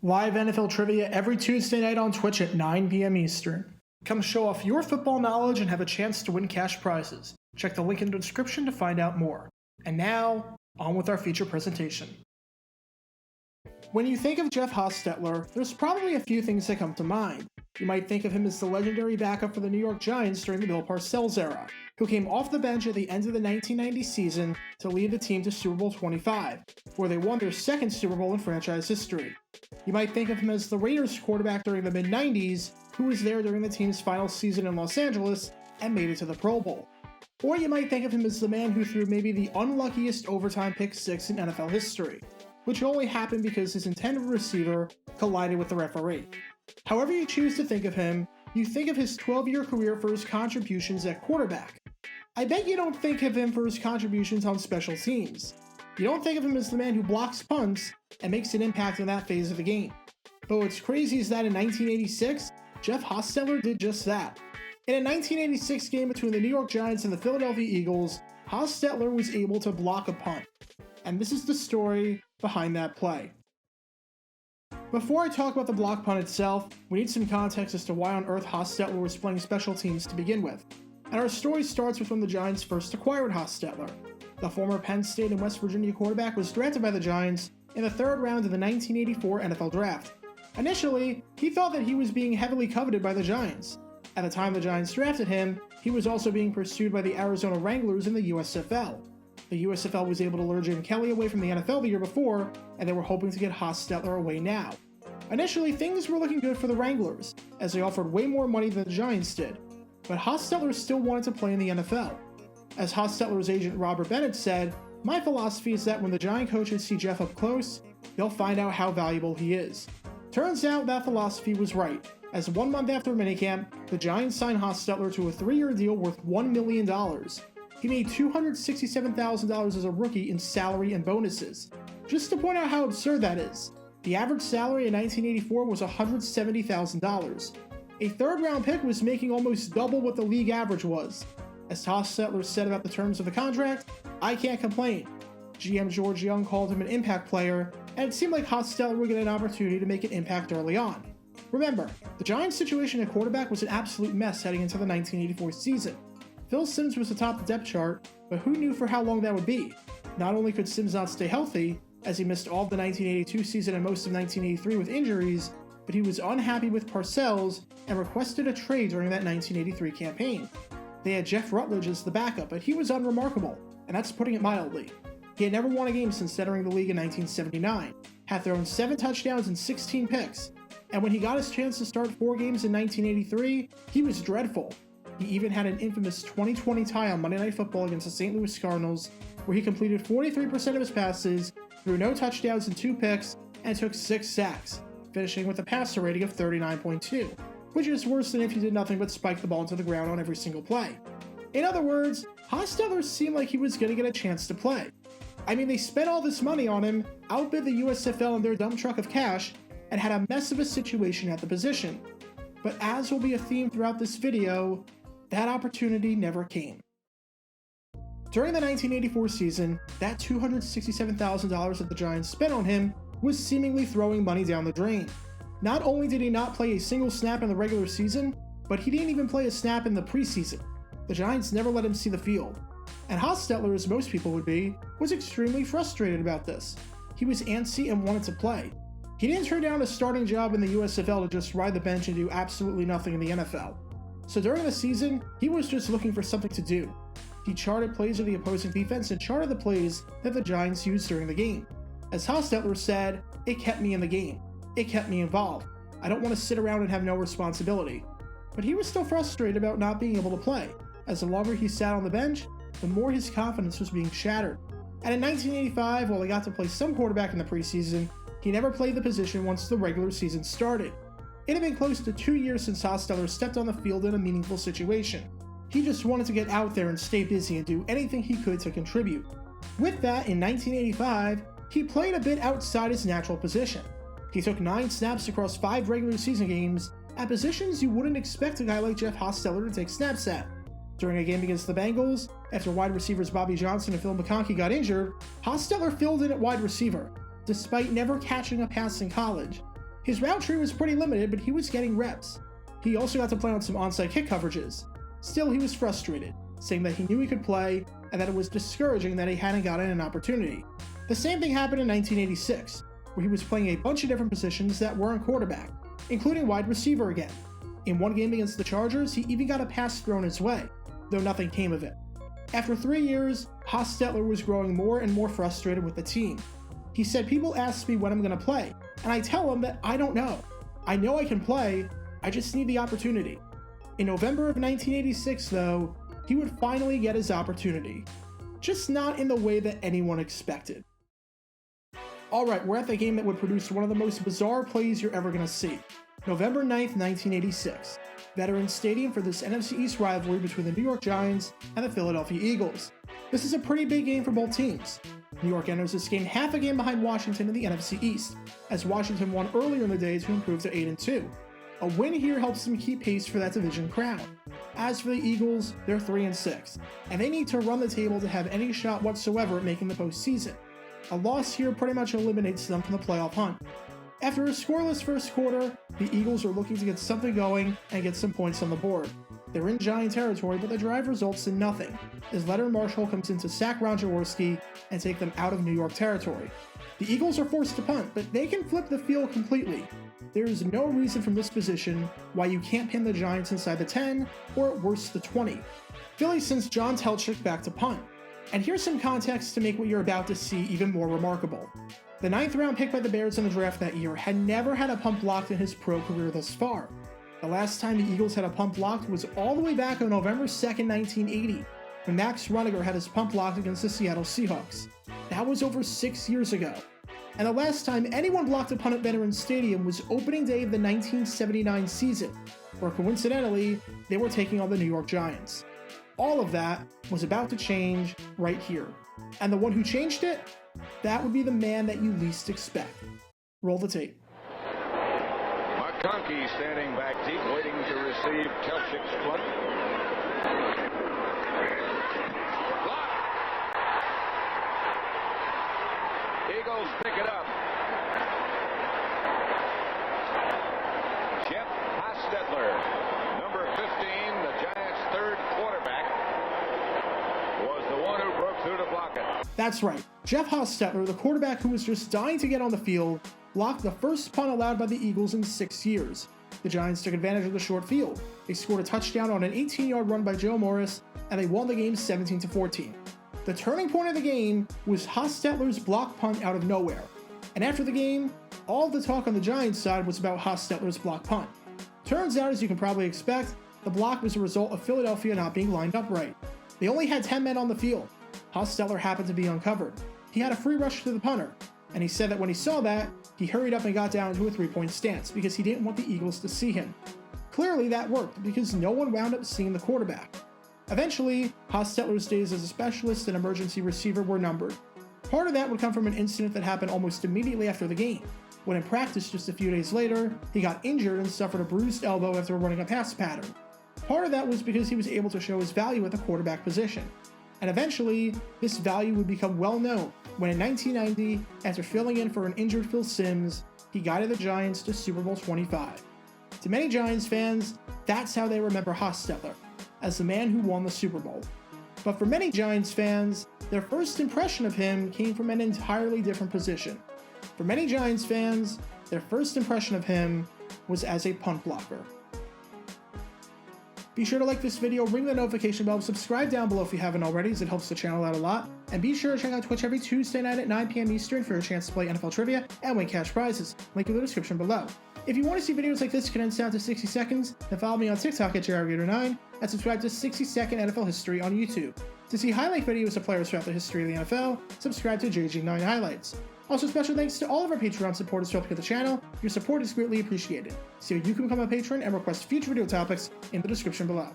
Live NFL trivia every Tuesday night on Twitch at 9 p.m. Eastern. Come show off your football knowledge and have a chance to win cash prizes. Check the link in the description to find out more. And now, on with our feature presentation. When you think of Jeff Hostetler, there's probably a few things that come to mind. You might think of him as the legendary backup for the New York Giants during the Bill Parcells era, who came off the bench at the end of the 1990 season to lead the team to Super Bowl XXV, where they won their second Super Bowl in franchise history. You might think of him as the Raiders quarterback during the mid-90s, who was there during the team's final season in Los Angeles and made it to the Pro Bowl. Or you might think of him as the man who threw maybe the unluckiest overtime pick six in NFL history, which only happened because his intended receiver collided with the referee. However you choose to think of him, you think of his 12-year career for his contributions at quarterback. I bet you don't think of him for his contributions on special teams. You don't think of him as the man who blocks punts and makes an impact in that phase of the game. But what's crazy is that in 1986, Jeff Hostetler did just that. In a 1986 game between the New York Giants and the Philadelphia Eagles, Hostetler was able to block a punt. And this is the story behind that play. Before I talk about the block punt itself, we need some context as to why on earth Hostetler was playing special teams to begin with. And our story starts with when the Giants first acquired Hostetler. The former Penn State and West Virginia quarterback was drafted by the Giants in the third round of the 1984 NFL Draft. Initially, he thought that he was being heavily coveted by the Giants. At the time the Giants drafted him, he was also being pursued by the Arizona Wranglers in the USFL. The USFL was able to lure Jim Kelly away from the NFL the year before, and they were hoping to get Hostetler away now. Initially, things were looking good for the Wranglers, as they offered way more money than the Giants did. But Hostetler still wanted to play in the NFL. As Hostetler's agent Robert Bennett said, "My philosophy is that when the Giant coaches see Jeff up close, they'll find out how valuable he is." Turns out that philosophy was right, as 1 month after minicamp, the Giants signed Hostetler to a 3-year deal worth $1 million. He made $267,000 as a rookie in salary and bonuses. Just to point out how absurd that is, the average salary in 1984 was $170,000. A third-round pick was making almost double what the league average was. As Hostetler said about the terms of the contract, "I can't complain." GM George Young called him an impact player, and it seemed like Hostetler would get an opportunity to make an impact early on. Remember, the Giants' situation at quarterback was an absolute mess heading into the 1984 season. Phil Simms was atop the depth chart, but who knew for how long that would be? Not only could Simms not stay healthy, as he missed all of the 1982 season and most of 1983 with injuries, but he was unhappy with Parcells and requested a trade during that 1983 campaign. They had Jeff Rutledge as the backup, but he was unremarkable, and that's putting it mildly. He had never won a game since entering the league in 1979, had thrown 7 touchdowns and 16 picks, and when he got his chance to start 4 games in 1983, he was dreadful. He even had an infamous 2020 tie on Monday Night Football against the St. Louis Cardinals, where he completed 43% of his passes, threw no touchdowns and 2 picks, and took 6 sacks, finishing with a passer rating of 39.2, which is worse than if he did nothing but spike the ball into the ground on every single play. In other words, Hostetler seemed like he was going to get a chance to play. I mean, they spent all this money on him, outbid the USFL in their dump truck of cash, and had a mess of a situation at the position. But as will be a theme throughout this video, that opportunity never came. During the 1984 season, that $267,000 that the Giants spent on him was seemingly throwing money down the drain. Not only did he not play a single snap in the regular season, but he didn't even play a snap in the preseason. The Giants never let him see the field. And Hostetler, as most people would be, was extremely frustrated about this. He was antsy and wanted to play. He didn't turn down a starting job in the USFL to just ride the bench and do absolutely nothing in the NFL. So during the season, he was just looking for something to do. He charted plays of the opposing defense and charted the plays that the Giants used during the game. As Hostetler said, "It kept me in the game. It kept me involved. I don't want to sit around and have no responsibility." But he was still frustrated about not being able to play, as the longer he sat on the bench, the more his confidence was being shattered. And in 1985, while he got to play some quarterback in the preseason, he never played the position once the regular season started. It had been close to 2 years since Hostetler stepped on the field in a meaningful situation. He just wanted to get out there and stay busy and do anything he could to contribute. With that, in 1985, he played a bit outside his natural position. He took 9 snaps across 5 regular season games at positions you wouldn't expect a guy like Jeff Hostetler to take snaps at. During a game against the Bengals, after wide receivers Bobby Johnson and Phil McConkey got injured, Hostetler filled in at wide receiver, despite never catching a pass in college. His route tree was pretty limited, but he was getting reps. He also got to play on some onside kick coverages. Still, he was frustrated, saying that he knew he could play and that it was discouraging that he hadn't gotten an opportunity. The same thing happened in 1986, where he was playing a bunch of different positions that weren't quarterback, including wide receiver again. In one game against the Chargers, he even got a pass thrown his way, though nothing came of it. After 3 years, Hostetler was growing more and more frustrated with the team. He said, "People ask me when I'm going to play, and I tell them that I don't know. I know I can play, I just need the opportunity." In November of 1986, though, he would finally get his opportunity. Just not in the way that anyone expected. Alright, we're at the game that would produce one of the most bizarre plays you're ever going to see. November 9th, 1986. Veterans Stadium for this NFC East rivalry between the New York Giants and the Philadelphia Eagles. This is a pretty big game for both teams. New York enters this game half a game behind Washington in the NFC East, as Washington won earlier in the day to improve to 8-2. A win here helps them keep pace for that division crown. As for the Eagles, they're 3-6, and they need to run the table to have any shot whatsoever at making the postseason. A loss here pretty much eliminates them from the playoff hunt. After a scoreless first quarter, the Eagles are looking to get something going and get some points on the board. They're in Giant territory, but the drive results in nothing, as Leonard Marshall comes in to sack Ron Jaworski and take them out of New York territory. The Eagles are forced to punt, but they can flip the field completely. There is no reason from this position why you can't pin the Giants inside the 10, or at worst the 20. Philly sends John Telchik back to punt. And here's some context to make what you're about to see even more remarkable. The 9th round pick by the Bears in the draft that year had never had a punt blocked in his pro career thus far. The last time the Eagles had a punt blocked was all the way back on November 2nd, 1980, when Max Runniger had his punt blocked against the Seattle Seahawks. That was over 6 years ago. And the last time anyone blocked a punt at Veterans Stadium was opening day of the 1979 season, where coincidentally, they were taking on the New York Giants. All of that was about to change right here. And the one who changed it? That would be the man that you least expect. Roll the tape. McConkey standing back deep, waiting to receive Telchik's punt. Block. Eagles pick it up. Jeff Hostetler, number 15, the Giants' third quarterback, was the one who broke through to block it. That's right. Jeff Hostetler, the quarterback who was just dying to get on the field, blocked the first punt allowed by the Eagles in 6 years. The Giants took advantage of the short field. They scored a touchdown on an 18-yard run by Joe Morris, and they won the game 17-14. The turning point of the game was Hostetler's block punt out of nowhere. And after the game, all the talk on the Giants side was about Hostetler's block punt. Turns out, as you can probably expect, the block was a result of Philadelphia not being lined up right. They only had 10 men on the field. Hostetler happened to be uncovered. He had a free rush to the punter, and he said that when he saw that, he hurried up and got down to a 3-point stance because he didn't want the Eagles to see him. Clearly that worked because no one wound up seeing the quarterback. Eventually, Hostetler's days as a specialist and emergency receiver were numbered. Part of that would come from an incident that happened almost immediately after the game, when in practice just a few days later, he got injured and suffered a bruised elbow after running a pass pattern. Part of that was because he was able to show his value at the quarterback position. And eventually, this value would become well known when in 1990, after filling in for an injured Phil Simms, he guided the Giants to Super Bowl XXV. To many Giants fans, that's how they remember Hostetler, as the man who won the Super Bowl. But for many Giants fans, their first impression of him came from an entirely different position. For many Giants fans, their first impression of him was as a punt blocker. Be sure to like this video, ring the notification bell, subscribe down below if you haven't already, as it helps the channel out a lot, and be sure to check out Twitch every Tuesday night at 9 p.m. Eastern for a chance to play NFL trivia and win cash prizes. Link in the description below. If you want to see videos like this condensed down to 60 seconds, then follow me on TikTok at JRGator9 and subscribe to 60-Second NFL History on YouTube. To see highlight videos of players throughout the history of the NFL, subscribe to JG9 Highlights. Also, special thanks to all of our Patreon supporters who help get the channel. Your support is greatly appreciated. So you can become a patron and request future video topics in the description below.